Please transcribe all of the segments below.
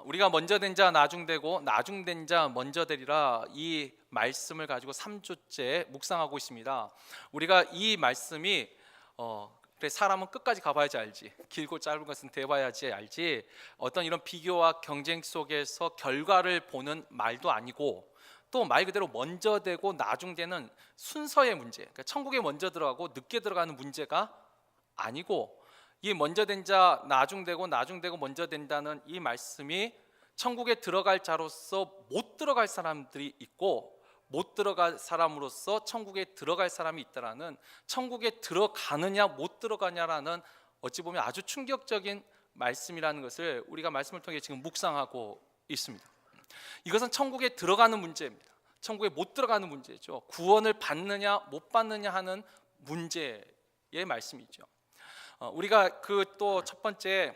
우리가 먼저 된 자 나중되고 나중된 자 먼저 되리라, 이 말씀을 가지고 3주째 묵상하고 있습니다. 우리가 이 말씀이 그래, 사람은 끝까지 가봐야지 알지, 길고 짧은 것은 대봐야지 알지, 어떤 이런 비교와 경쟁 속에서 결과를 보는 말도 아니고, 또 말 그대로 먼저 되고 나중되는 순서의 문제, 그러니까 천국에 먼저 들어가고 늦게 들어가는 문제가 아니고, 이 먼저 된 자 나중되고 나중되고 먼저 된다는 이 말씀이 천국에 들어갈 자로서 못 들어갈 사람들이 있고, 못 들어갈 사람으로서 천국에 들어갈 사람이 있다라는, 천국에 들어가느냐 못 들어가냐라는 어찌 보면 아주 충격적인 말씀이라는 것을 우리가 말씀을 통해 지금 묵상하고 있습니다. 이것은 천국에 들어가는 문제입니다. 천국에 못 들어가는 문제죠. 구원을 받느냐 못 받느냐 하는 문제의 말씀이죠. 우리가 그 또 첫 번째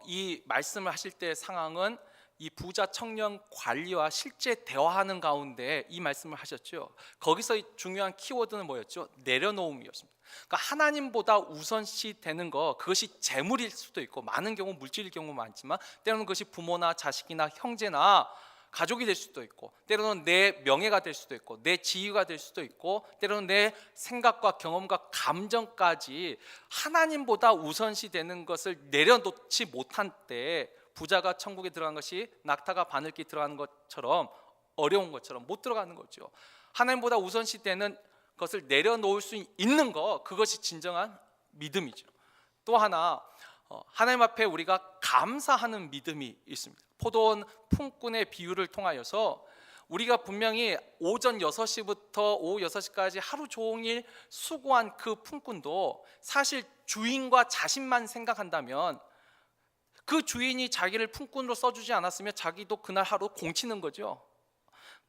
이 말씀을 하실 때 상황은 이 부자 청년 관리와 실제 대화하는 가운데 이 말씀을 하셨죠. 거기서 중요한 키워드는 뭐였죠? 내려놓음이었습니다. 그러니까 하나님보다 우선시 되는 거, 그것이 재물일 수도 있고, 많은 경우 물질일 경우 많지만 때로는 그것이 부모나 자식이나 형제나 가족이 될 수도 있고, 때로는 내 명예가 될 수도 있고, 내 지위가 될 수도 있고, 때로는 내 생각과 경험과 감정까지 하나님보다 우선시 되는 것을 내려놓지 못한 때, 부자가 천국에 들어간 것이 낙타가 바늘길 들어가는 것처럼 어려운 것처럼 못 들어가는 거죠. 하나님보다 우선시 되는 것을 내려놓을 수 있는 거, 그것이 진정한 믿음이죠. 또 하나, 하나님 앞에 우리가 감사하는 믿음이 있습니다. 포도원 품꾼의 비유를 통하여서 우리가 분명히 오전 6시부터 오후 6시까지 하루 종일 수고한 그 품꾼도 사실 주인과 자신만 생각한다면, 그 주인이 자기를 품꾼으로 써주지 않았으면 자기도 그날 하루 공치는 거죠.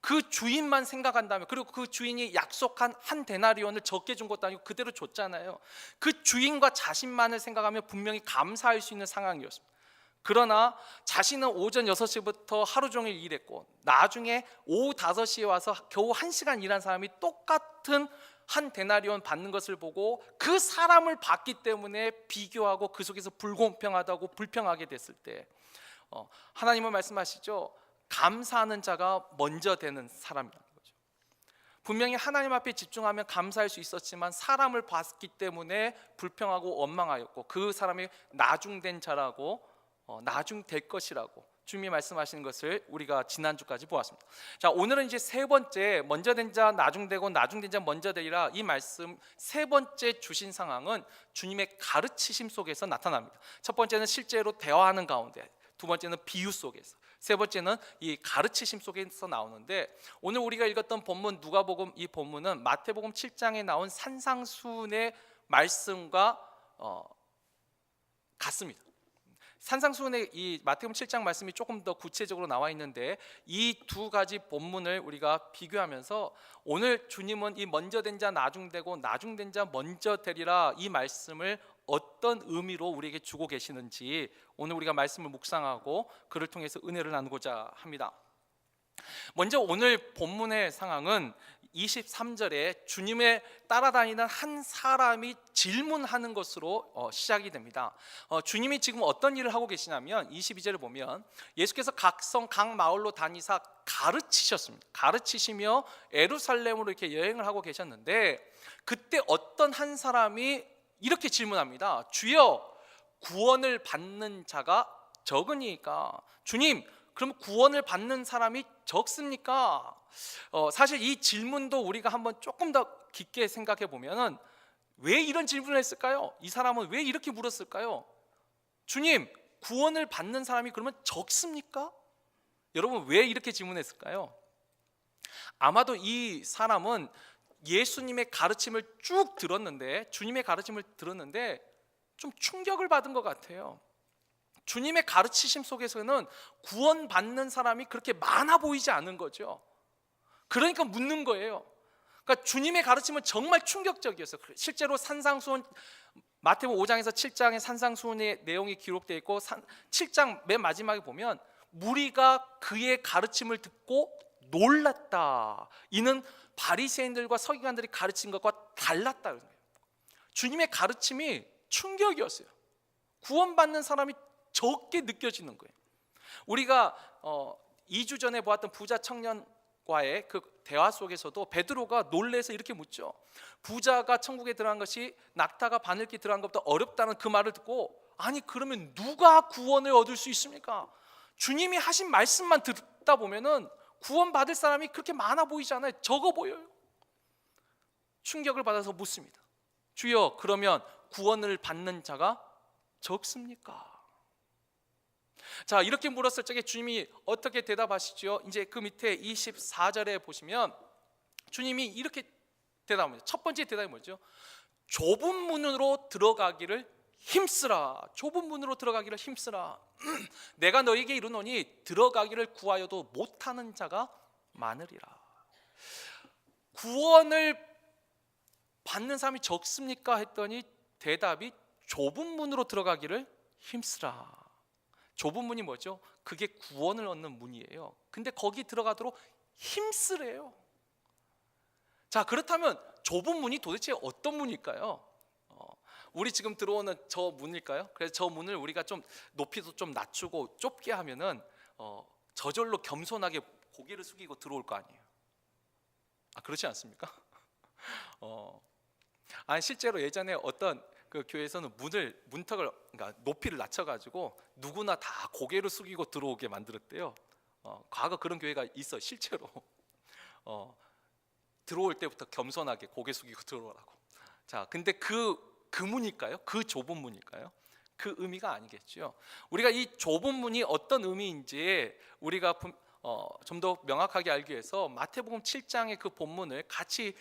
그 주인만 생각한다면, 그리고 그 주인이 약속한 한 데나리온을 적게 준 것도 아니고 그대로 줬잖아요. 그 주인과 자신만을 생각하면 분명히 감사할 수 있는 상황이었습니다. 그러나 자신은 오전 6시부터 하루 종일 일했고, 나중에 오후 5시에 와서 겨우 1시간 일한 사람이 똑같은 한 데나리온 받는 것을 보고 그 사람을 봤기 때문에 비교하고 그 속에서 불공평하다고 불평하게 됐을 때, 하나님은 말씀하시죠. 감사하는 자가 먼저 되는 사람이라는 거죠. 분명히 하나님 앞에 집중하면 감사할 수 있었지만 사람을 봤기 때문에 불평하고 원망하였고, 그 사람이 나중된 자라고, 나중될 것이라고 주님이 말씀하시는 것을 우리가 지난주까지 보았습니다. 자, 오늘은 이제 세 번째, 먼저 된 자 나중되고 나중된 자 먼저 되리라, 이 말씀 세 번째 주신 상황은 주님의 가르치심 속에서 나타납니다. 첫 번째는 실제로 대화하는 가운데, 두 번째는 비유 속에서, 세 번째는 이 가르치심 속에서 나오는데, 오늘 우리가 읽었던 본문 누가복음, 이 본문은 마태복음 7장에 나온 산상수훈의 말씀과 같습니다. 산상수훈의 이 마태복음 7장 말씀이 조금 더 구체적으로 나와 있는데, 이 두 가지 본문을 우리가 비교하면서 오늘 주님은 이 먼저 된 자 나중되고 나중된 자 먼저 되리라, 이 말씀을 어떤 의미로 우리에게 주고 계시는지 오늘 우리가 말씀을 묵상하고 그를 통해서 은혜를 나누고자 합니다. 먼저 오늘 본문의 상황은 23절에 주님의 따라다니는 한 사람이 질문하는 것으로 시작이 됩니다. 주님이 지금 어떤 일을 하고 계시냐면, 22절을 보면 예수께서 각 성 각 마을로 다니사 가르치셨습니다. 가르치시며 예루살렘으로 이렇게 여행을 하고 계셨는데, 그때 어떤 한 사람이 이렇게 질문합니다. 주여, 구원을 받는 자가 적으니까. 주님, 그럼 구원을 받는 사람이 적습니까? 사실 이 질문도 우리가 한번 조금 더 깊게 생각해 보면은, 왜 이런 질문을 했을까요? 이 사람은 왜 이렇게 물었을까요? 주님, 구원을 받는 사람이 그러면 적습니까? 여러분, 왜 이렇게 질문했을까요? 아마도 이 사람은 예수님의 가르침을 쭉 들었는데, 주님의 가르침을 들었는데 좀 충격을 받은 것 같아요. 주님의 가르치심 속에서는 구원받는 사람이 그렇게 많아 보이지 않은 거죠. 그러니까 묻는 거예요. 그러니까 주님의 가르침은 정말 충격적이었어요. 실제로 산상수훈, 마태복음 5장에서 7장의 산상수훈의 내용이 기록되어 있고, 7장 맨 마지막에 보면 무리가 그의 가르침을 듣고 놀랐다. 이는 바리새인들과 서기관들이 가르친 것과 달랐다. 주님의 가르침이 충격이었어요. 구원받는 사람이 적게 느껴지는 거예요. 우리가 2주 전에 보았던 부자 청년과의 그 대화 속에서도 베드로가 놀래서 이렇게 묻죠. 부자가 천국에 들어간 것이 낙타가 바늘기 들어간 것보다 어렵다는 그 말을 듣고, 아니 그러면 누가 구원을 얻을 수 있습니까? 주님이 하신 말씀만 듣다 보면은 구원 받을 사람이 그렇게 많아 보이지 않아요. 적어 보여요. 충격을 받아서 묻습니다. 주여, 그러면 구원을 받는 자가 적습니까? 자, 이렇게 물었을 적에 주님이 어떻게 대답하시죠? 이제 그 밑에 24절에 보시면 주님이 이렇게 대답합니다. 첫 번째 대답이 뭐죠? 좁은 문으로 들어가기를 힘쓰라. 좁은 문으로 들어가기를 힘쓰라. 내가 너에게 이르노니 들어가기를 구하여도 못하는 자가 많으리라. 구원을 받는 사람이 적습니까? 했더니 대답이 좁은 문으로 들어가기를 힘쓰라. 좁은 문이 뭐죠? 그게 구원을 얻는 문이에요. 근데 거기 들어가도록 힘쓰래요. 자, 그렇다면 좁은 문이 도대체 어떤 문일까요? 우리 지금 들어오는 저 문일까요? 그래서 저 문을 우리가 좀 높이도 좀 낮추고 좁게 하면은 저절로 겸손하게 고개를 숙이고 들어올 거 아니에요. 그렇지 않습니까? 아니 실제로 예전에 어떤 그 교회에서는 문턱을 그러니까 높이를 낮춰가지고 누구나 다 고개를 숙이고 들어오게 만들었대요. 과거 그런 교회가 있어 실제로. 들어올 때부터 겸손하게 고개 숙이고 들어오라고. 자, 근데 그 문일까요? 그 좁은 문일까요? 그 의미가 아니겠죠. 우리가 이 좁은 문이 어떤 의미인지 우리가 좀 더 명확하게 알기 위해서 마태복음 7장의 그 본문을 같이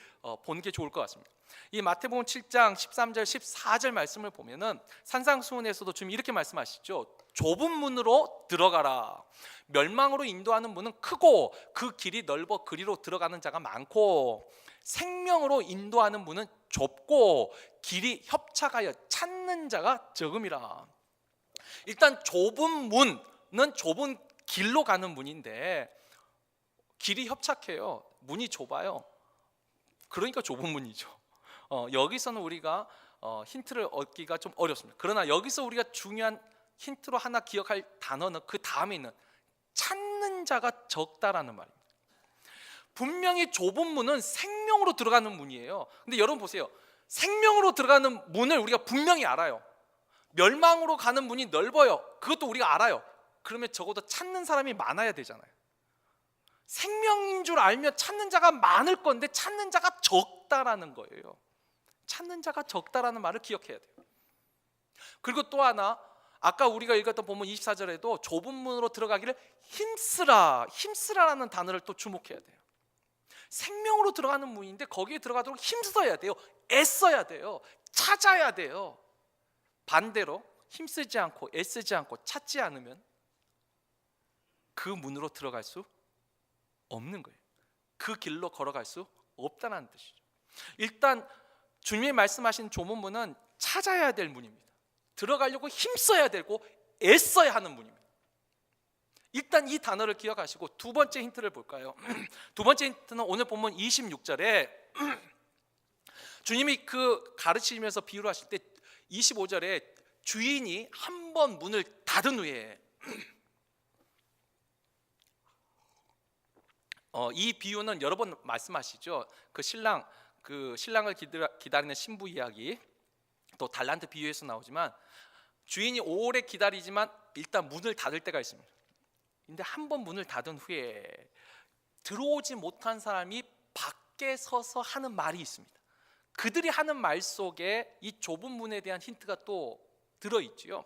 보는 게 좋을 것 같습니다. 이 마태복음 7장 13절 14절 말씀을 보면은 산상수훈에서도 지금 이렇게 말씀하시죠. 좁은 문으로 들어가라. 멸망으로 인도하는 문은 크고 그 길이 넓어 그리로 들어가는 자가 많고 생명으로 인도하는 문은 좁고 길이 협착하여 찾는 자가 적음이라. 일단 좁은 문은 좁은 길로 가는 문인데 길이 협착해요. 문이 좁아요. 그러니까 좁은 문이죠. 여기서는 우리가 힌트를 얻기가 좀 어렵습니다. 그러나 여기서 우리가 중요한 힌트로 하나 기억할 단어는 그 다음에 있는 찾는 자가 적다라는 말입니다. 분명히 좁은 문은 생명으로 들어가는 문이에요. 근데 여러분 보세요. 생명으로 들어가는 문을 우리가 분명히 알아요. 멸망으로 가는 문이 넓어요. 그것도 우리가 알아요. 그러면 적어도 찾는 사람이 많아야 되잖아요. 생명인 줄 알면 찾는 자가 많을 건데 찾는 자가 적다라는 거예요. 찾는 자가 적다라는 말을 기억해야 돼요. 그리고 또 하나, 아까 우리가 읽었던 본문 24절에도 좁은 문으로 들어가기를 힘쓰라라는 단어를 또 주목해야 돼요. 생명으로 들어가는 문인데 거기에 들어가도록 힘써야 돼요. 애써야 돼요. 찾아야 돼요. 반대로 힘쓰지 않고 애쓰지 않고 찾지 않으면 그 문으로 들어갈 수 없는 거예요. 그 길로 걸어갈 수 없다는 뜻이죠. 일단 주님이 말씀하신 좁은 문은 찾아야 될 문입니다. 들어가려고 힘써야 되고 애써야 하는 문입니다. 일단 이 단어를 기억하시고 두 번째 힌트를 볼까요? 두 번째 힌트는 오늘 본문 26절에 주님이 그 가르치면서 비유를 하실 때 25절에 주인이 한 번 문을 닫은 후에 이 비유는 여러 번 말씀하시죠. 그 신랑을 기다리는 신부 이야기, 또 달란트 비유에서 나오지만 주인이 오래 기다리지만 일단 문을 닫을 때가 있습니다. 근데 한 번 문을 닫은 후에 들어오지 못한 사람이 밖에 서서 하는 말이 있습니다. 그들이 하는 말 속에 이 좁은 문에 대한 힌트가 또 들어있지요.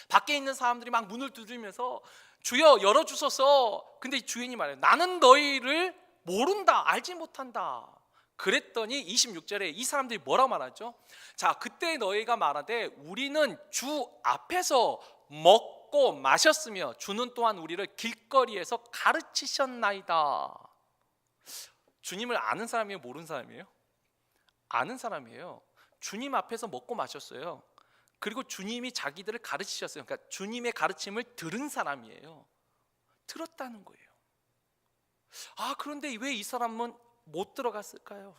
밖에 있는 사람들이 막 문을 두드리면서 주여 열어주소서. 근데 주인이 말해요. 나는 너희를 모른다, 알지 못한다. 그랬더니 26절에 이 사람들이 뭐라고 말하죠? 자, 그때 너희가 말하되 우리는 주 앞에서 먹고 마셨으며 주는 또한 우리를 길거리에서 가르치셨나이다. 주님을 아는 사람이에요, 모르는 사람이에요? 아는 사람이에요. 주님 앞에서 먹고 마셨어요. 그리고 주님이 자기들을 가르치셨어요. 그러니까 주님의 가르침을 들은 사람이에요. 들었다는 거예요. 그런데 왜 이 사람은 못 들어갔을까요?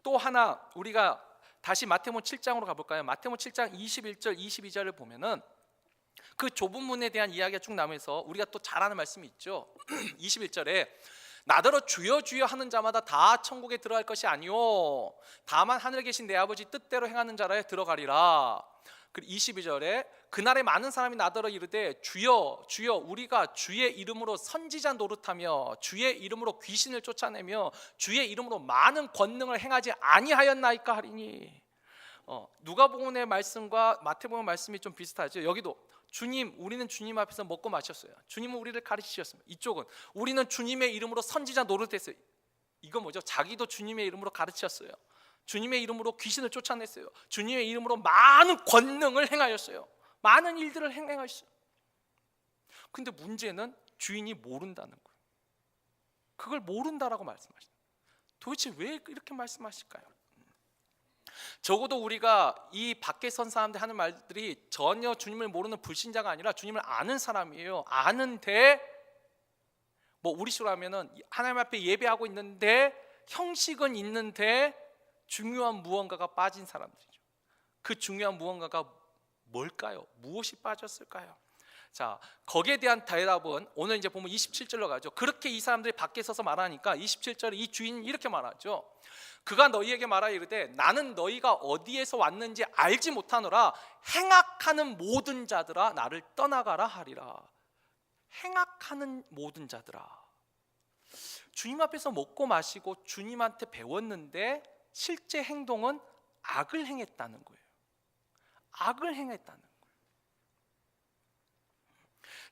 또 하나 우리가 다시 마태복음 7장으로 가볼까요? 마태복음 7장 21절 22절을 보면은 그 좁은 문에 대한 이야기가 쭉 나오면서 우리가 또 잘 아는 말씀이 있죠. 21절에 나더러 주여 주여 하는 자마다 다 천국에 들어갈 것이 아니요 다만 하늘에 계신 내 아버지 뜻대로 행하는 자라에 들어가리라. 그리고 22절에 그날에 많은 사람이 나더러 이르되 주여 주여 우리가 주의 이름으로 선지자 노릇하며 주의 이름으로 귀신을 쫓아내며 주의 이름으로 많은 권능을 행하지 아니하였나이까 하리니. 누가복음의 말씀과 마태복음 말씀이 좀 비슷하죠. 여기도 주님, 우리는 주님 앞에서 먹고 마셨어요. 주님은 우리를 가르치셨습니다. 이쪽은 우리는 주님의 이름으로 선지자 노릇했어요. 이거 뭐죠? 자기도 주님의 이름으로 가르치셨어요. 주님의 이름으로 귀신을 쫓아냈어요. 주님의 이름으로 많은 권능을 행하였어요. 많은 일들을 행하셨어요. 근데 문제는 주인이 모른다는 거예요. 그걸 모른다라고 말씀하시죠. 도대체 왜 이렇게 말씀하실까요? 적어도 우리가 이 밖에 선 사람들 하는 말들이 전혀 주님을 모르는 불신자가 아니라 주님을 아는 사람이에요. 아는데 뭐 우리 식으로 하면은 하나님 앞에 예배하고 있는데 형식은 있는데 중요한 무언가가 빠진 사람들이죠. 그 중요한 무언가가 뭘까요? 무엇이 빠졌을까요? 자, 거기에 대한 대답은 오늘 이제 보면 27절로 가죠. 그렇게 이 사람들이 밖에 서서 말하니까 27절에 이 주인이 이렇게 말하죠. 그가 너희에게 말하여 이르되 나는 너희가 어디에서 왔는지 알지 못하노라. 행악하는 모든 자들아 나를 떠나가라 하리라. 행악하는 모든 자들아. 주님 앞에서 먹고 마시고 주님한테 배웠는데 실제 행동은 악을 행했다는 거예요. 악을 행했다는 거예요.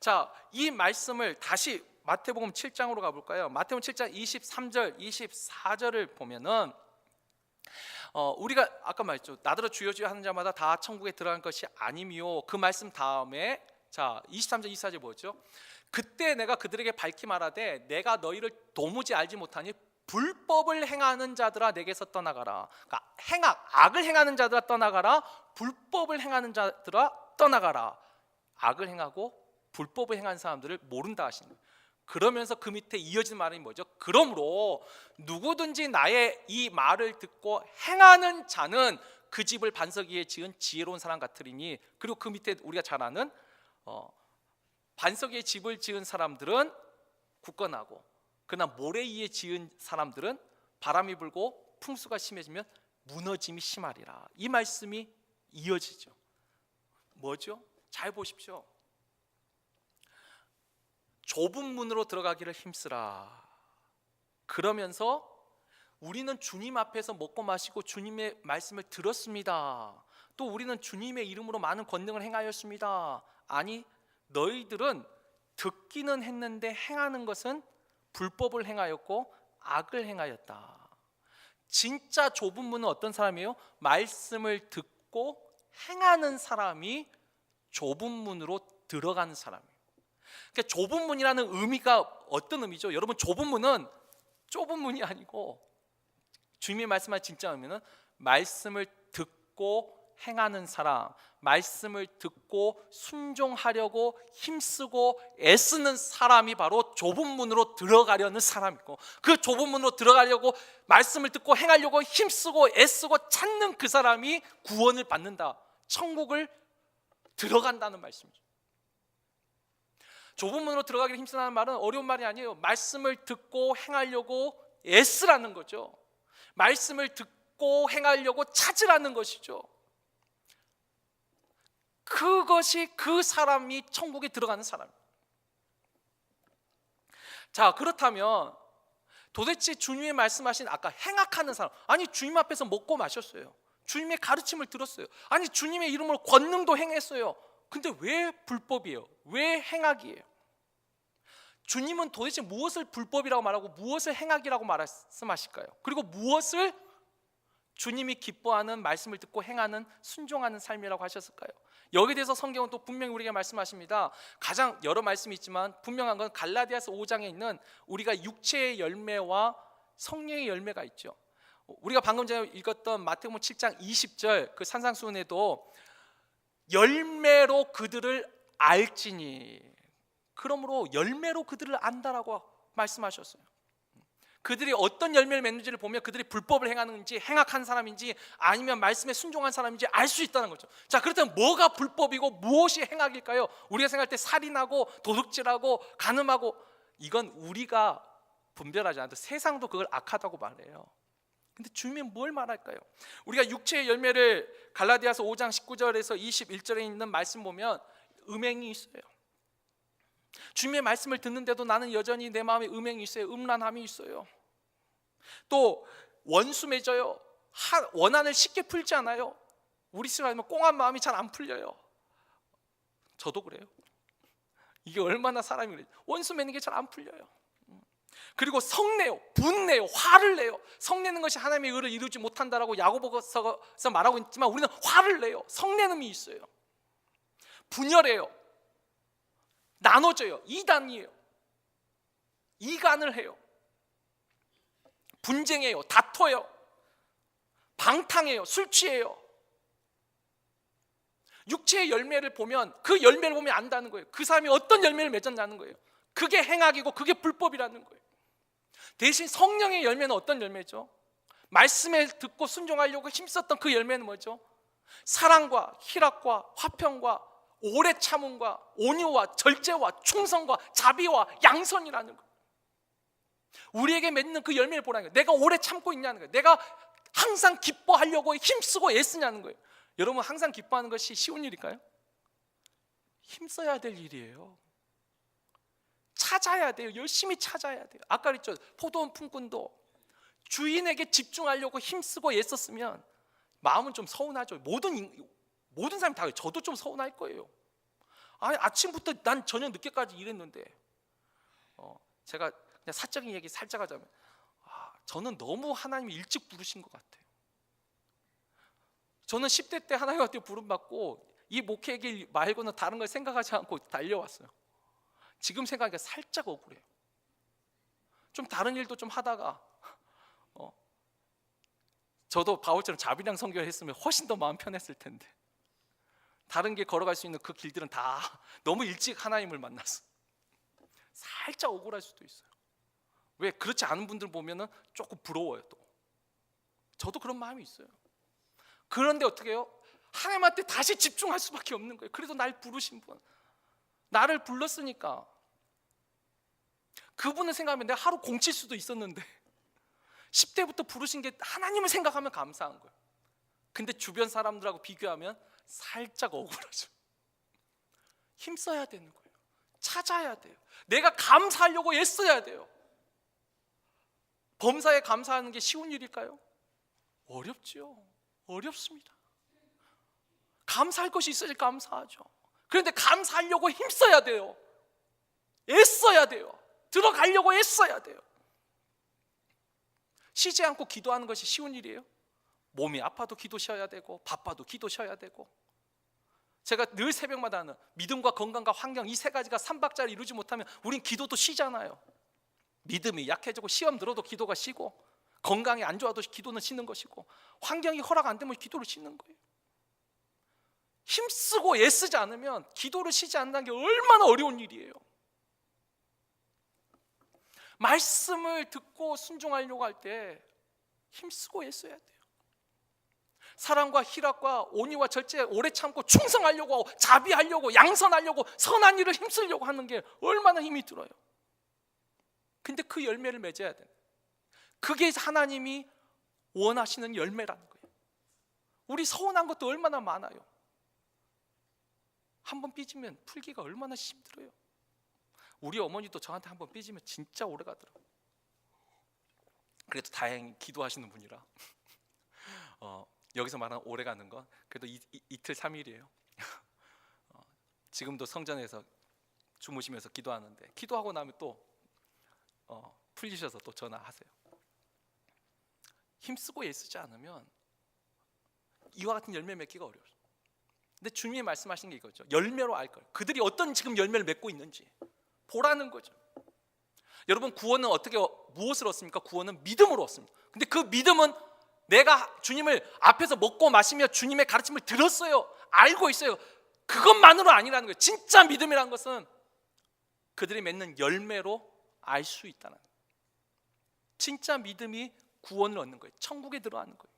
자, 이 말씀을 다시 마태복음 7장으로 가볼까요? 마태복음 7장 23절, 24절을 보면은 우리가 아까 말했죠. 나더러 주여 주여 하는 자마다 다 천국에 들어간 것이 아니미요. 그 말씀 다음에 자 23절 24절 뭐죠? 그때 내가 그들에게 밝히 말하되 내가 너희를 도무지 알지 못하니 불법을 행하는 자들아 내게서 떠나가라. 그러니까 악을 행하는 자들아 떠나가라. 불법을 행하는 자들아 떠나가라. 악을 행하고 불법을 행하는 사람들을 모른다 하시는 거예요. 그러면서 그 밑에 이어지는 말이 뭐죠? 그러므로 누구든지 나의 이 말을 듣고 행하는 자는 그 집을 반석 위에 지은 지혜로운 사람 같으리니. 그리고 그 밑에 우리가 잘 아는 반석 위에 집을 지은 사람들은 굳건하고 그러나 모래 위에 지은 사람들은 바람이 불고 풍수가 심해지면 무너짐이 심하리라. 이 말씀이 이어지죠. 뭐죠? 잘 보십시오. 좁은 문으로 들어가기를 힘쓰라. 그러면서 우리는 주님 앞에서 먹고 마시고 주님의 말씀을 들었습니다. 또 우리는 주님의 이름으로 많은 권능을 행하였습니다. 아니, 너희들은 듣기는 했는데 행하는 것은 불법을 행하였고 악을 행하였다. 진짜 좁은 문은 어떤 사람이에요? 말씀을 듣고 행하는 사람이 좁은 문으로 들어가는 사람이에요. 그러니까 좁은 문이라는 의미가 어떤 의미죠? 여러분, 좁은 문은 좁은 문이 아니고 주님이 말씀하신 진짜 의미는 말씀을 듣고 행하는 사람, 말씀을 듣고 순종하려고 힘쓰고 애쓰는 사람이 바로 좁은 문으로 들어가려는 사람이고, 그 좁은 문으로 들어가려고 말씀을 듣고 행하려고 힘쓰고 애쓰고 찾는 그 사람이 구원을 받는다, 천국을 들어간다는 말씀이죠. 좁은 문으로 들어가기를 힘쓰라는 말은 어려운 말이 아니에요. 말씀을 듣고 행하려고 애쓰라는 거죠. 말씀을 듣고 행하려고 찾으라는 것이죠. 그것이 그 사람이 천국에 들어가는 사람이에요. 자, 그렇다면 도대체 주님의 말씀하신 아까 행악하는 사람, 아니 주님 앞에서 먹고 마셨어요. 주님의 가르침을 들었어요. 아니 주님의 이름으로 권능도 행했어요. 근데 왜 불법이에요? 왜 행악이에요? 주님은 도대체 무엇을 불법이라고 말하고 무엇을 행악이라고 말씀하실까요? 그리고 무엇을 주님이 기뻐하는 말씀을 듣고 행하는 순종하는 삶이라고 하셨을까요? 여기에 대해서 성경은 또 분명히 우리에게 말씀하십니다. 가장 여러 말씀이 있지만 분명한 건 갈라디아서 5장에 있는 우리가 육체의 열매와 성령의 열매가 있죠. 우리가 방금 전에 읽었던 마태복음 7장 20절 그 산상수훈에도 열매로 그들을 알지니, 그러므로 열매로 그들을 안다라고 말씀하셨어요. 그들이 어떤 열매를 맺는지를 보면 그들이 불법을 행하는지 행악한 사람인지 아니면 말씀에 순종한 사람인지 알 수 있다는 거죠. 자, 그렇다면 뭐가 불법이고 무엇이 행악일까요? 우리가 생각할 때 살인하고 도둑질하고 간음하고 이건 우리가 분별하지 않아도 세상도 그걸 악하다고 말해요. 근데 주님은 뭘 말할까요? 우리가 육체의 열매를 갈라디아서 5장 19절에서 21절에 있는 말씀 보면 음행이 있어요. 주님의 말씀을 듣는데도 나는 여전히 내 마음에 음행이 있어요. 음란함이 있어요. 또 원수 맺어요. 원한을 쉽게 풀지 않아요. 우리 사람은 꽁한 마음이 잘 안 풀려요. 저도 그래요. 이게 얼마나 사람이 그래요. 원수 맺는 게 잘 안 풀려요. 그리고 성내요, 분내요, 화를 내요. 성내는 것이 하나님의 의를 이루지 못한다라고 야고보서서 말하고 있지만 우리는 화를 내요. 성내는 이 있어요. 분열해요. 나눠져요. 이단이에요. 이간을 해요. 분쟁해요. 다퉈요. 방탕해요. 술 취해요. 육체의 열매를 보면 그 열매를 보면 안다는 거예요. 그 사람이 어떤 열매를 맺었냐는 거예요. 그게 행악이고 그게 불법이라는 거예요. 대신 성령의 열매는 어떤 열매죠? 말씀에 듣고 순종하려고 힘썼던 그 열매는 뭐죠? 사랑과 희락과 화평과 오래 참음과 온유와 절제와 충성과 자비와 양선이라는 거예요. 우리에게 맺는 그 열매를 보라는 거예요. 내가 오래 참고 있냐는 거예요. 내가 항상 기뻐하려고 힘쓰고 애쓰냐는 거예요. 여러분, 항상 기뻐하는 것이 쉬운 일일까요? 힘써야 될 일이에요. 찾아야 돼요. 열심히 찾아야 돼요. 아까 그랬죠. 포도원 품꾼도 주인에게 집중하려고 힘쓰고 애썼으면 마음은 좀 서운하죠. 모든 사람이 다 그래요. 저도 좀 서운할 거예요. 아니, 아침부터 난 저녁 늦게까지 일했는데 제가 그냥 사적인 얘기 살짝 하자면 저는 너무 하나님이 일찍 부르신 것 같아요. 저는 10대 때 하나님한테 부름받고 이 목회 길 말고는 다른 걸 생각하지 않고 달려왔어요. 지금 생각하니까 살짝 억울해요. 좀 다른 일도 좀 하다가 저도 바울처럼 자비랑 성결을 했으면 훨씬 더 마음 편했을 텐데 다른 길 걸어갈 수 있는 그 길들은 다 너무 일찍 하나님을 만났어. 살짝 억울할 수도 있어요. 왜? 그렇지 않은 분들 보면은 조금 부러워요. 또 저도 그런 마음이 있어요. 그런데 어떻게 해요? 하나님한테 다시 집중할 수밖에 없는 거예요. 그래도 날 부르신 분, 나를 불렀으니까 그분을 생각하면 내가 하루 공칠 수도 있었는데 10대부터 부르신 게 하나님을 생각하면 감사한 거예요. 근데 주변 사람들하고 비교하면 살짝 억울하죠. 힘써야 되는 거예요. 찾아야 돼요. 내가 감사하려고 애써야 돼요. 범사에 감사하는 게 쉬운 일일까요? 어렵지요. 어렵습니다. 감사할 것이 있어야 감사하죠. 그런데 감사하려고 힘써야 돼요. 애써야 돼요. 들어가려고 애써야 돼요. 쉬지 않고 기도하는 것이 쉬운 일이에요? 몸이 아파도 기도 쉬어야 되고 바빠도 기도 쉬어야 되고 제가 늘 새벽마다 하는 믿음과 건강과 환경 이 세 가지가 삼박자를 이루지 못하면 우린 기도도 쉬잖아요. 믿음이 약해지고 시험 들어도 기도가 쉬고 건강이 안 좋아도 기도는 쉬는 것이고 환경이 허락 안 되면 기도를 쉬는 거예요. 힘쓰고 애쓰지 않으면 기도를 쉬지 않는 게 얼마나 어려운 일이에요. 말씀을 듣고 순종하려고 할 때 힘쓰고 애써야 돼요. 사랑과 희락과 온유와 절제 오래 참고 충성하려고 하고 자비하려고 양선하려고 선한 일을 힘쓰려고 하는 게 얼마나 힘이 들어요. 근데 그 열매를 맺어야 돼요. 그게 하나님이 원하시는 열매라는 거예요. 우리 서운한 것도 얼마나 많아요. 한번 삐지면 풀기가 얼마나 힘들어요. 우리 어머니도 저한테 한번 삐지면 진짜 오래 가더라고요. 그래도 다행히 기도하시는 분이라 여기서 말하는 오래 가는 건 그래도 이틀 3일이에요. 지금도 성전에서 주무시면서 기도하는데 기도하고 나면 또 풀리셔서 또 전화하세요. 힘쓰고 애쓰지 않으면 이와 같은 열매 맺기가 어려워요. 근데 주님이 말씀하신 게 이거죠. 열매로 알 거예요. 그들이 어떤 지금 열매를 맺고 있는지 보라는 거죠. 여러분, 구원은 어떻게 무엇을 얻습니까? 구원은 믿음으로 얻습니다. 근데 그 믿음은 내가 주님을 앞에서 먹고 마시며 주님의 가르침을 들었어요. 알고 있어요. 그것만으로 아니라는 거예요. 진짜 믿음이라는 것은 그들이 맺는 열매로 알 수 있다는 거예요. 진짜 믿음이 구원을 얻는 거예요. 천국에 들어가는 거예요.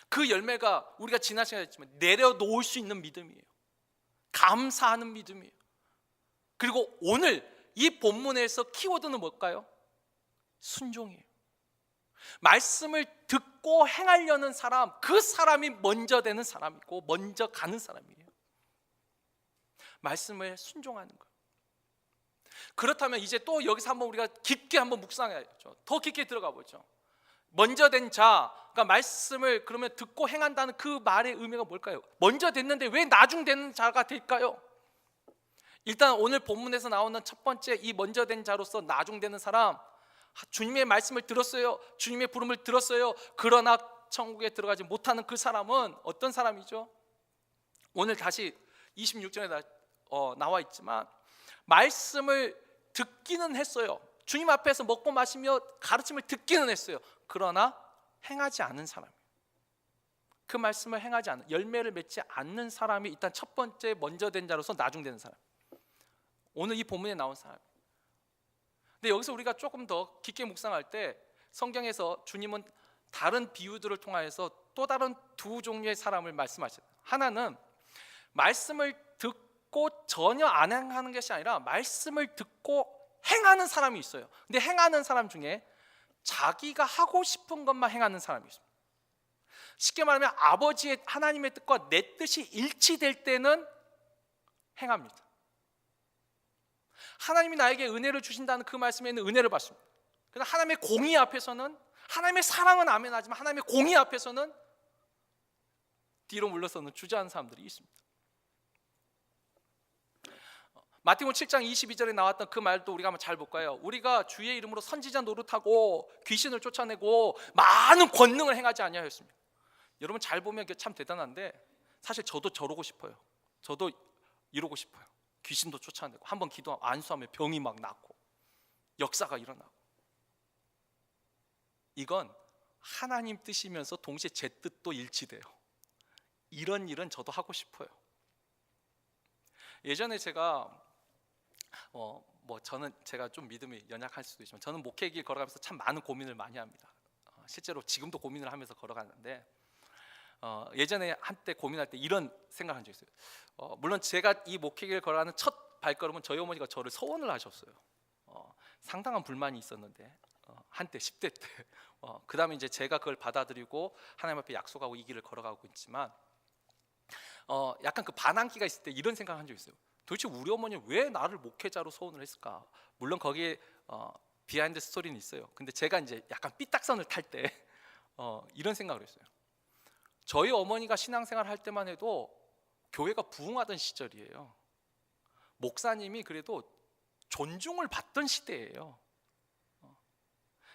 그 열매가 우리가 지난 시간에 했지만 내려놓을 수 있는 믿음이에요. 감사하는 믿음이에요. 그리고 오늘 이 본문에서 키워드는 뭘까요? 순종이에요. 말씀을 듣고 행하려는 사람, 그 사람이 먼저 되는 사람이고 먼저 가는 사람이에요. 말씀을 순종하는 거예요. 그렇다면 이제 또 여기서 한번 우리가 깊게 한번 묵상해야죠. 더 깊게 들어가 보죠. 먼저 된 자, 그러니까 말씀을 그러면 듣고 행한다는 그 말의 의미가 뭘까요? 먼저 됐는데 왜 나중 되는 자가 될까요? 일단 오늘 본문에서 나오는 첫 번째 이 먼저 된 자로서 나중 되는 사람, 주님의 말씀을 들었어요. 주님의 부름을 들었어요. 그러나 천국에 들어가지 못하는 그 사람은 어떤 사람이죠? 오늘 다시 26절에 나와 있지만 말씀을 듣기는 했어요. 주님 앞에서 먹고 마시며 가르침을 듣기는 했어요. 그러나 행하지 않은 사람, 그 말씀을 행하지 않는, 열매를 맺지 않는 사람이 일단 첫 번째 먼저 된 자로서 나중되는 사람, 오늘 이 본문에 나온 사람. 근데 여기서 우리가 조금 더 깊게 묵상할 때 성경에서 주님은 다른 비유들을 통하여서 또 다른 두 종류의 사람을 말씀하셨어요. 하나는 말씀을 듣고 전혀 안 행하는 것이 아니라 말씀을 듣고 행하는 사람이 있어요. 근데 행하는 사람 중에 자기가 하고 싶은 것만 행하는 사람이 있습니다. 쉽게 말하면 아버지의 하나님의 뜻과 내 뜻이 일치될 때는 행합니다. 하나님이 나에게 은혜를 주신다는 그 말씀에는 은혜를 받습니다. 그러나 하나님의 공의 앞에서는, 하나님의 사랑은 아멘하지만 하나님의 공의 앞에서는 뒤로 물러서는 주저하는 사람들이 있습니다. 마태복음 7장 22절에 나왔던 그 말도 우리가 한번 잘 볼까요? 우리가 주의 이름으로 선지자 노릇하고 귀신을 쫓아내고 많은 권능을 행하지 아니하였습니다. 여러분 잘 보면 참 대단한데 사실 저도 저러고 싶어요. 저도 이러고 싶어요. 귀신도 쫓아내고 한번 기도하면 안수하면 병이 막 낫고 역사가 일어나고. 이건 하나님 뜻이면서 동시에 제 뜻도 일치돼요. 이런 일은 저도 하고 싶어요. 예전에 제가 저는 제가 좀 믿음이 연약할 수도 있지만 저는 목회 길 걸어가면서 참 많은 고민을 많이 합니다. 실제로 지금도 고민을 하면서 걸어가는데 예전에 한때 고민할 때 이런 생각을 한 적이 있어요. 물론 제가 이 목회 길 걸어가는 첫 발걸음은 저희 어머니가 저를 서원을 하셨어요. 상당한 불만이 있었는데 한때 10대 때 그 다음에 이제 제가 그걸 받아들이고 하나님 앞에 약속하고 이 길을 걸어가고 있지만 약간 그 반항기가 있을 때 이런 생각을 한 적이 있어요. 도대체 우리 어머니는 왜 나를 목회자로 소원을 했을까? 물론 거기에 비하인드 스토리는 있어요. 근데 제가 이제 약간 삐딱선을 탈 때 이런 생각을 했어요. 저희 어머니가 신앙생활 할 때만 해도 교회가 부흥하던 시절이에요. 목사님이 그래도 존중을 받던 시대예요.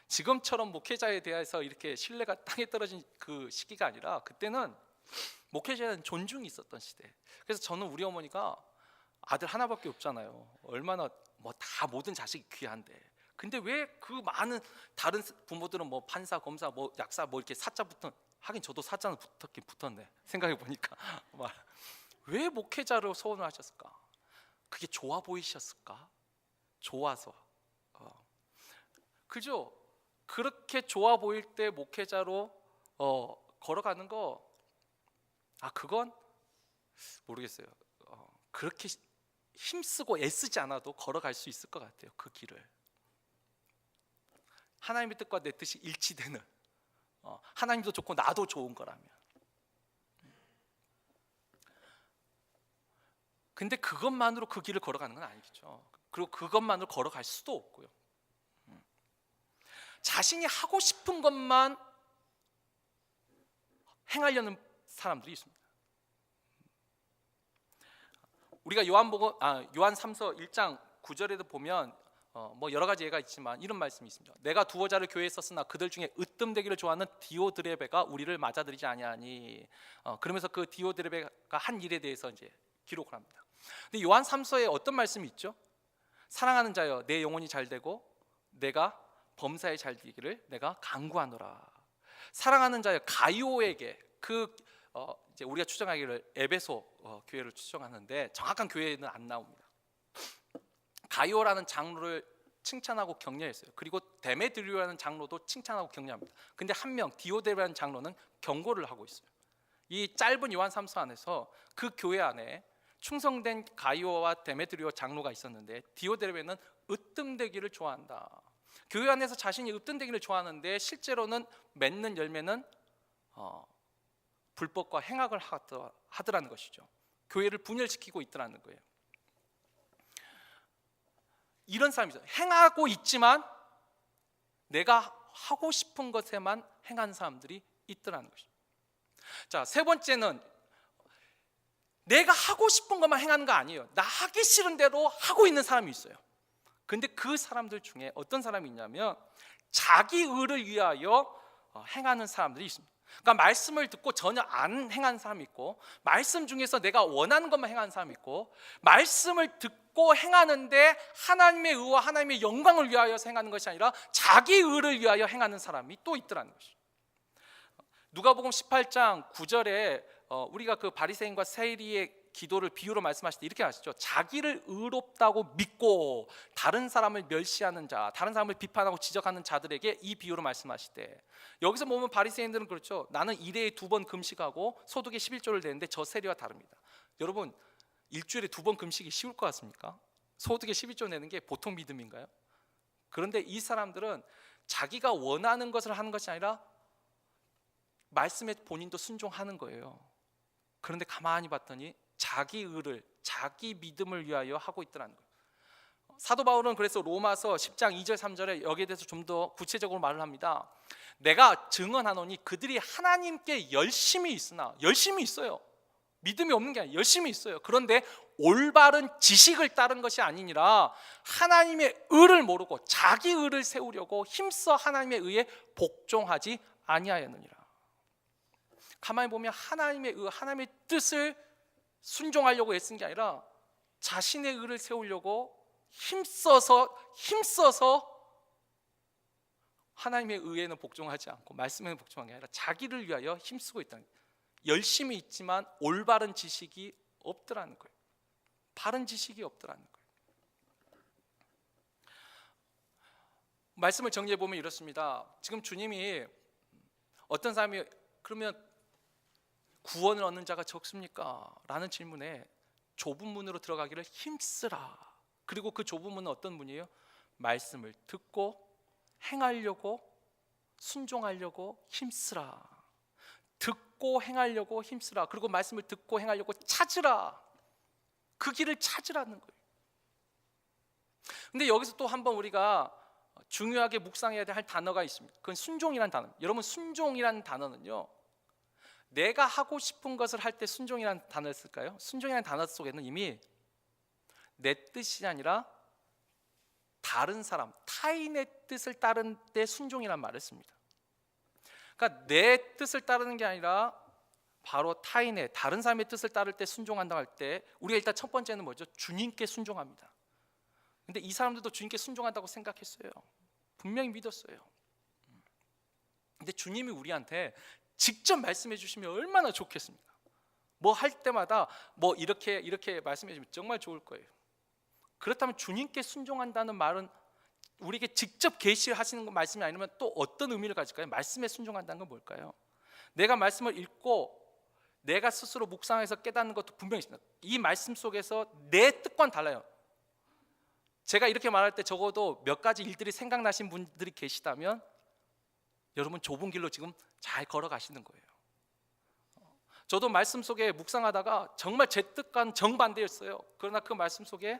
지금처럼 목회자에 대해서 이렇게 신뢰가 땅에 떨어진 그 시기가 아니라 그때는 목회자는 존중이 있었던 시대. 그래서 저는 우리 어머니가 아들 하나밖에 없잖아요. 얼마나 다 모든 자식이 귀한데. 근데 왜 그 많은 다른 부모들은 판사, 검사, 약사 이렇게 사자 붙은, 하긴 저도 사자는 붙었긴 붙었네. 생각해 보니까 왜 목회자로 소원을 하셨을까? 그게 좋아 보이셨을까? 좋아서. 그죠? 그렇게 좋아 보일 때 목회자로 걸어가는 거, 그건 모르겠어요. 그렇게 힘쓰고 애쓰지 않아도 걸어갈 수 있을 것 같아요. 그 길을. 하나님의 뜻과 내 뜻이 일치되는, 하나님도 좋고 나도 좋은 거라면. 근데 그것만으로 그 길을 걸어가는 건 아니겠죠. 그리고 그것만으로 걸어갈 수도 없고요. 자신이 하고 싶은 것만 행하려는 사람들이 있습니다. 우리가 요한 3서 1장 9절에도 보면 여러 가지 예가 있지만 이런 말씀이 있습니다. 내가 두어 자를 교회에 썼으나 그들 중에 으뜸되기를 좋아하는 디오드레베가 우리를 맞아들이지 아니하니. 그러면서 그 디오드레베가 한 일에 대해서 이제 기록을 합니다. 근데 요한 3서에 어떤 말씀이 있죠? 사랑하는 자여 내 영혼이 잘 되고 내가 범사에 잘 되기를 내가 간구하노라. 사랑하는 자여, 가이오에게, 이제 우리가 추정하기를 에베소 교회를 추정하는데 정확한 교회는 안 나옵니다. 가이오라는 장로를 칭찬하고 격려했어요. 그리고 데메드리오라는 장로도 칭찬하고 격려합니다. 근데 한 명 디오데르라는 장로는 경고를 하고 있어요. 이 짧은 요한 3서 안에서 그 교회 안에 충성된 가이오와 데메드리오 장로가 있었는데 디오데르는 으뜸되기를 좋아한다. 교회 안에서 자신이 으뜸되기를 좋아하는데 실제로는 맺는 열매는 불법과 행악을 하더라는 것이죠. 교회를 분열시키고 있더라는 거예요. 이런 사람이 있어요. 행하고 있지만 내가 하고 싶은 것에만 행하는 사람들이 있더라는 것이죠. 자, 세 번째는 내가 하고 싶은 것만 행하는 거 아니에요. 나 하기 싫은 대로 하고 있는 사람이 있어요. 근데 그 사람들 중에 어떤 사람이 있냐면 자기 의를 위하여 행하는 사람들이 있습니다. 그러니까 말씀을 듣고 전혀 안 행하는 사람이 있고, 말씀 중에서 내가 원하는 것만 행하는 사람이 있고, 말씀을 듣고 행하는데 하나님의 의와 하나님의 영광을 위하여 행하는 것이 아니라 자기 의를 위하여 행하는 사람이 또 있더라는 것이죠. 누가복음 18장 9절에 우리가 그 바리새인과 세리의 기도를 비유로 말씀하실 때 이렇게 하시죠. 자기를 의롭다고 믿고 다른 사람을 멸시하는 자, 다른 사람을 비판하고 지적하는 자들에게 이 비유로 말씀하실 때, 여기서 보면 바리새인들은 그렇죠. 나는 일회에 2번 금식하고 소득의 11조를 내는데 저 세리와 다릅니다. 여러분, 일주일에 2번 금식이 쉬울 것 같습니까? 소득의 11조 내는 게 보통 믿음인가요? 그런데 이 사람들은 자기가 원하는 것을 하는 것이 아니라 말씀에 본인도 순종하는 거예요. 그런데 가만히 봤더니 자기 의를, 자기 믿음을 위하여 하고 있더라는 거예요. 사도 바울은 그래서 로마서 10장 2절 3절에 여기에 대해서 좀 더 구체적으로 말을 합니다. 내가 증언하노니 그들이 하나님께 열심히 있으나, 열심히 있어요. 믿음이 없는 게 아니라 열심히 있어요. 그런데 올바른 지식을 따른 것이 아니니라 하나님의 의를 모르고 자기 의를 세우려고 힘써 하나님의 의에 복종하지 아니하였느니라. 가만히 보면 하나님의 의, 하나님의 뜻을 순종하려고 애쓴 게 아니라 자신의 의를 세우려고 힘써서 하나님의 의에는 복종하지 않고 말씀에는 복종한 게 아니라 자기를 위하여 힘쓰고 있다는 거예요. 열심히 있지만 올바른 지식이 없더라는 거예요. 바른 지식이 없더라는 거예요. 말씀을 정리해 보면 이렇습니다. 지금 주님이 어떤 사람이 그러면 구원을 얻는 자가 적습니까? 라는 질문에 좁은 문으로 들어가기를 힘쓰라. 그리고 그 좁은 문은 어떤 문이에요? 말씀을 듣고 행하려고, 순종하려고 힘쓰라. 듣고 행하려고 힘쓰라. 그리고 말씀을 듣고 행하려고 찾으라. 그 길을 찾으라는 거예요. 근데 여기서 또 한번 우리가 중요하게 묵상해야 할 단어가 있습니다. 그건 순종이라는 단어. 여러분, 순종이라는 단어는요, 내가 하고 싶은 것을 할 때 순종이라는 단어를 쓸까요? 순종이라는 단어 속에는 이미 내 뜻이 아니라 다른 사람, 타인의 뜻을 따른 때 순종이라는 말을 씁니다. 그러니까 내 뜻을 따르는 게 아니라 바로 타인의, 다른 사람의 뜻을 따를 때 순종한다고 할 때 우리가 일단 첫 번째는 뭐죠? 주님께 순종합니다. 근데 이 사람들도 주님께 순종한다고 생각했어요. 분명히 믿었어요. 근데 주님이 우리한테 직접 말씀해 주시면 얼마나 좋겠습니까? 뭐 할 때마다 뭐 이렇게 말씀해 주시면 정말 좋을 거예요. 그렇다면 주님께 순종한다는 말은 우리에게 직접 계시하시는 말씀이 아니면 또 어떤 의미를 가질까요? 말씀에 순종한다는 건 뭘까요? 내가 말씀을 읽고 내가 스스로 묵상해서 깨닫는 것도 분명히 있습니다. 이 말씀 속에서 내 뜻과는 달라요. 제가 이렇게 말할 때 적어도 몇 가지 일들이 생각나신 분들이 계시다면 여러분 좁은 길로 지금 잘 걸어가시는 거예요. 저도 말씀 속에 묵상하다가 정말 제 뜻과는 정반대였어요. 그러나 그 말씀 속에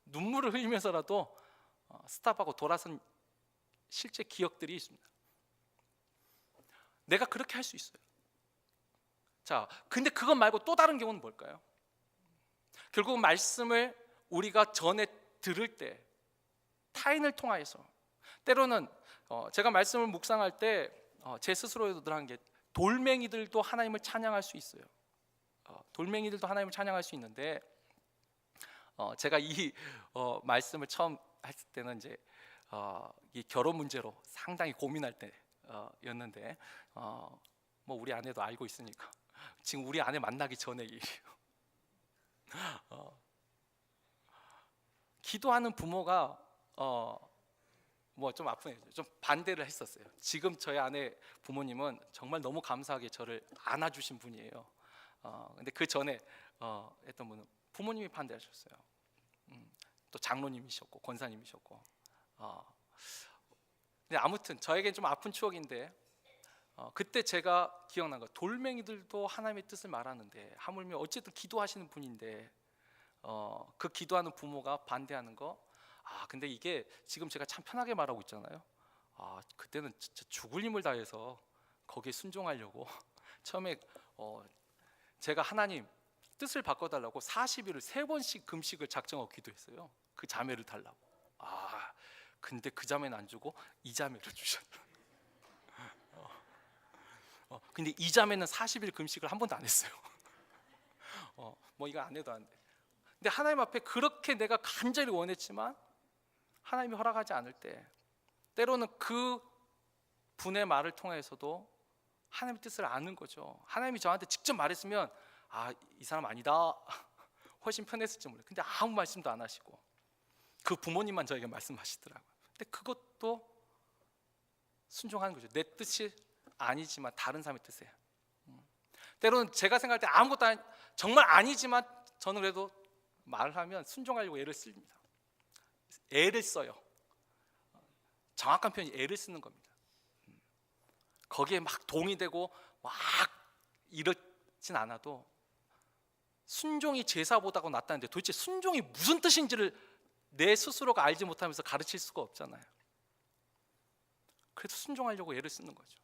눈물을 흘리면서라도 스탑하고 돌아선 실제 기억들이 있습니다. 내가 그렇게 할 수 있어요. 자, 근데 그것 말고 또 다른 경우는 뭘까요? 결국 말씀을 우리가 전에 들을 때 타인을 통하여서 때로는 제가 말씀을 묵상할 때 제 스스로에도 늘어난 게 돌멩이들도 하나님을 찬양할 수 있어요. 돌멩이들도 하나님을 찬양할 수 있는데 제가 이 말씀을 처음 했을 때는 이제 이 결혼 문제로 상당히 고민할 때였는데 뭐 우리 아내도 알고 있으니까 지금 우리 아내 만나기 전에 일이에요. 기도하는 부모가 뭐 좀 아프네요. 좀 반대를 했었어요. 지금 저희 아내 부모님은 정말 너무 감사하게 저를 안아주신 분이에요. 근데 그 전에 했던 분은 부모님이 반대하셨어요. 또 장로님이셨고 권사님이셨고. 근데 아무튼 저에겐 좀 아픈 추억인데 그때 제가 기억난 거, 돌멩이들도 하나님의 뜻을 말하는데 하물며 어쨌든 기도하시는 분인데 그 기도하는 부모가 반대하는 거. 근데 이게 지금 제가 참 편하게 말하고 있잖아요. 그때는 진짜 죽을 힘을 다해서 거기에 순종하려고 처음에 제가 하나님 뜻을 바꿔달라고 40일을 3번씩 금식을 작정하고 기도했어요. 그 자매를 달라고. 근데 그 자매는 안 주고 이 자매를 주셨어요. 근데 이 자매는 40일 금식을 한 번도 안 했어요. 뭐 이거 안 해도 안 돼. 근데 하나님 앞에 그렇게 내가 간절히 원했지만 하나님이 허락하지 않을 때, 때로는 그 분의 말을 통해서도 하나님의 뜻을 아는 거죠. 하나님이 저한테 직접 말했으면 이 사람 아니다 훨씬 편했을지 몰라요. 근데 아무 말씀도 안 하시고 그 부모님만 저에게 말씀하시더라고요. 근데 그것도 순종하는 거죠. 내 뜻이 아니지만 다른 사람의 뜻에. 때로는 제가 생각할 때 아무것도 정말 아니지만 저는 그래도 말을 하면 순종하려고 애를 씁니다. 애를 써요. 정확한 표현이 애를 쓰는 겁니다. 거기에 막 동의되고 막 이렇진 않아도 순종이 제사보다가 낫다는데 도대체 순종이 무슨 뜻인지를 내 스스로가 알지 못하면서 가르칠 수가 없잖아요. 그래도 순종하려고 애를 쓰는 거죠.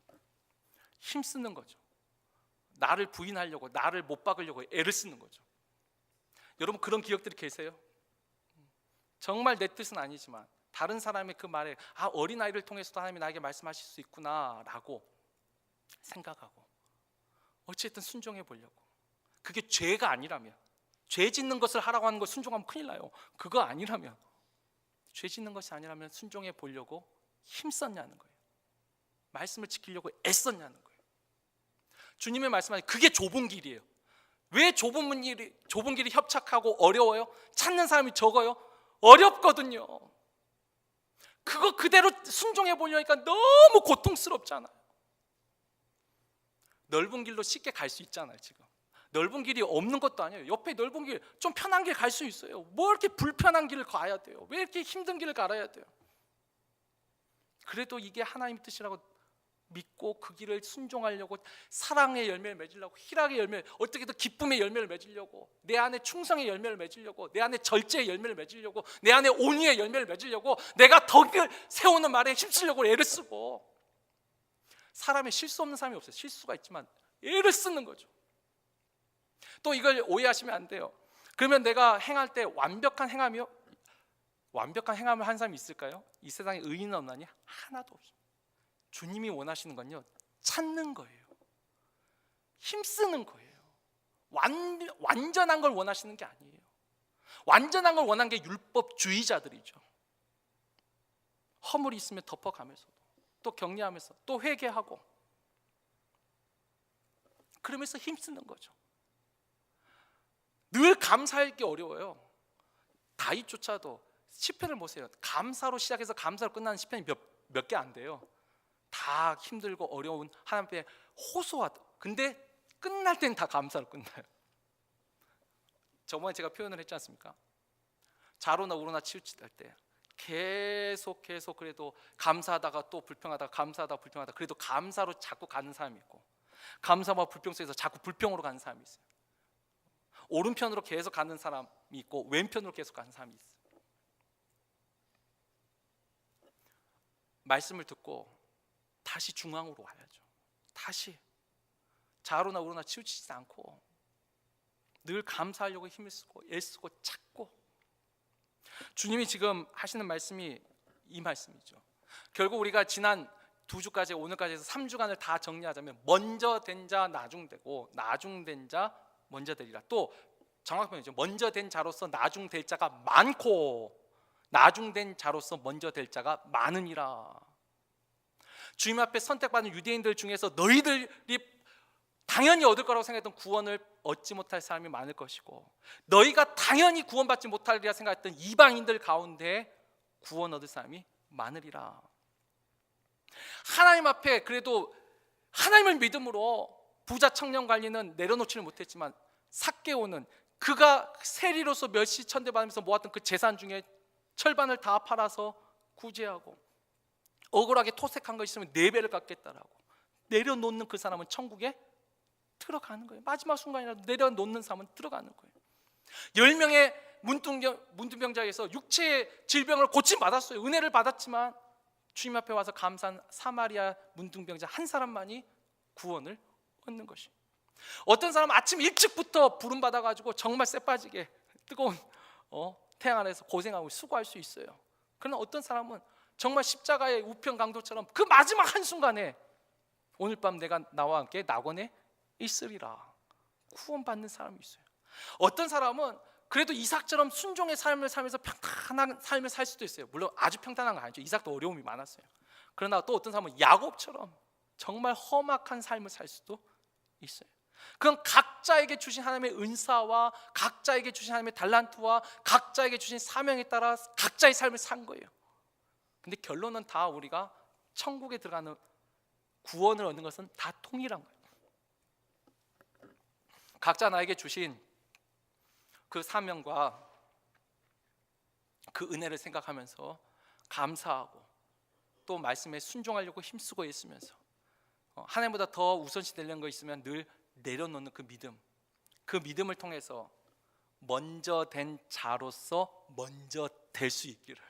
힘쓰는 거죠. 나를 부인하려고, 나를 못 박으려고 애를 쓰는 거죠. 여러분 그런 기억들이 계세요? 정말 내 뜻은 아니지만 다른 사람의 그 말에 어린아이를 통해서도 하나님이 나에게 말씀하실 수 있구나 라고 생각하고 어쨌든 순종해 보려고. 그게 죄가 아니라면, 죄 짓는 것을 하라고 하는 걸 순종하면 큰일 나요. 그거 아니라면, 죄 짓는 것이 아니라면 순종해 보려고 힘썼냐는 거예요. 말씀을 지키려고 애썼냐는 거예요. 주님의 말씀하신 그게 좁은 길이에요. 왜 좁은 길이 협착하고 어려워요? 찾는 사람이 적어요? 어렵거든요. 그거 그대로 순종해 보려니까 너무 고통스럽잖아요. 넓은 길로 쉽게 갈 수 있잖아요. 지금 넓은 길이 없는 것도 아니에요. 옆에 넓은 길, 좀 편한 길 갈 수 있어요. 뭐 이렇게 불편한 길을 가야 돼요? 왜 이렇게 힘든 길을 갈아야 돼요? 그래도 이게 하나님의 뜻이라고 믿고 그 길을 순종하려고, 사랑의 열매를 맺으려고, 희락의 열매, 어떻게든 기쁨의 열매를 맺으려고, 내 안에 충성의 열매를 맺으려고, 내 안에 절제의 열매를 맺으려고, 내 안에 온유의 열매를 맺으려고, 내가 덕을 세우는 말에 힘쓰려고 애를 쓰고. 사람의 실수 없는 사람이 없어요. 실수가 있지만 애를 쓰는 거죠. 또 이걸 오해하시면 안 돼요. 그러면 내가 행할 때 완벽한 행함을 한 사람이 있을까요? 이 세상에 의인은 없나니? 하나도 없습니다. 주님이 원하시는 건요, 찾는 거예요. 힘쓰는 거예요. 완전한 걸 원하시는 게 아니에요. 완전한 걸 원하는 게 율법주의자들이죠. 허물이 있으면 덮어가면서도, 또 격려하면서, 또 회개하고, 그러면서 힘쓰는 거죠. 늘 감사하기 어려워요. 다윗조차도 시편을 보세요. 감사로 시작해서 감사로 끝나는 시편이 몇 개 안 돼요. 다 힘들고 어려운 하나님 앞에 호소하다. 근데 끝날 땐 다 감사로 끝나요. 저번에 제가 표현을 했지 않습니까? 좌로나 우로나 치우칠 때 계속 그래도 감사하다가 또 불평하다가 감사하다가 불평하다가 그래도 감사로 자꾸 가는 사람이 있고, 감사와 불평 속에서 자꾸 불평으로 가는 사람이 있어요. 오른편으로 계속 가는 사람이 있고 왼편으로 계속 가는 사람이 있어요. 말씀을 듣고 다시 중앙으로 와야죠. 다시 좌로나 우로나 치우치지 않고 늘 감사하려고 힘을 쓰고 애쓰고 찾고. 주님이 지금 하시는 말씀이 이 말씀이죠. 결국 우리가 지난 2주까지 오늘까지 해서 3주간을 다 정리하자면 먼저 된 자 나중되고 나중된 자 먼저 되리라. 또 정확한 표현이죠. 먼저 된 자로서 나중될 자가 많고 나중된 자로서 먼저 될 자가 많으니라. 주님 앞에 선택받은 유대인들 중에서 너희들이 당연히 얻을 거라고 생각했던 구원을 얻지 못할 사람이 많을 것이고, 너희가 당연히 구원받지 못하리라 생각했던 이방인들 가운데 구원 얻을 사람이 많으리라. 하나님 앞에 그래도 하나님을 믿음으로 부자 청년 관리는 내려놓지는 못했지만 삭개오는 그가 세리로서 멸시 천대받으면서 모았던 그 재산 중에 절반을 다 팔아서 구제하고 억울하게 토색한 거 있으면 4배를 갚겠다라고 내려놓는 그 사람은 천국에 들어가는 거예요. 마지막 순간이라도 내려놓는 사람은 들어가는 거예요. 10명의 문둥병자에서 육체의 질병을 고침받았어요. 은혜를 받았지만 주님 앞에 와서 감사한 사마리아 문둥병자 한 사람만이 구원을 얻는 것이. 어떤 사람은 아침 일찍부터 부름 받아가지고 정말 쎄빠지게 뜨거운 태양 아래서 고생하고 수고할 수 있어요. 그러나 어떤 사람은 정말 십자가의 우편 강도처럼 그 마지막 한순간에 오늘 밤 내가 나와 함께 낙원에 있으리라 구원받는 사람이 있어요. 어떤 사람은 그래도 이삭처럼 순종의 삶을 살면서 평탄한 삶을 살 수도 있어요. 물론 아주 평탄한 건 아니죠. 이삭도 어려움이 많았어요. 그러나 또 어떤 사람은 야곱처럼 정말 험악한 삶을 살 수도 있어요. 그건 각자에게 주신 하나님의 은사와 각자에게 주신 하나님의 달란트와 각자에게 주신 사명에 따라 각자의 삶을 산 거예요. 근데 결론은 다 우리가 천국에 들어가는 구원을 얻는 것은 다 통일한 거예요. 각자 나에게 주신 그 사명과 그 은혜를 생각하면서 감사하고 또 말씀에 순종하려고 힘쓰고 있으면서 하나님보다 더 우선시 되려는 거 있으면 늘 내려놓는 그 믿음, 그 믿음을 통해서 먼저 된 자로서 먼저 될 수 있기를.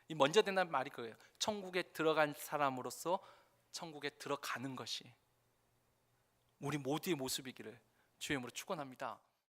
이 먼저 된다는 말이 그거예요. 천국에 들어간 사람으로서 천국에 들어가는 것이 우리 모두의 모습이기를 주의 이름으로 축원합니다.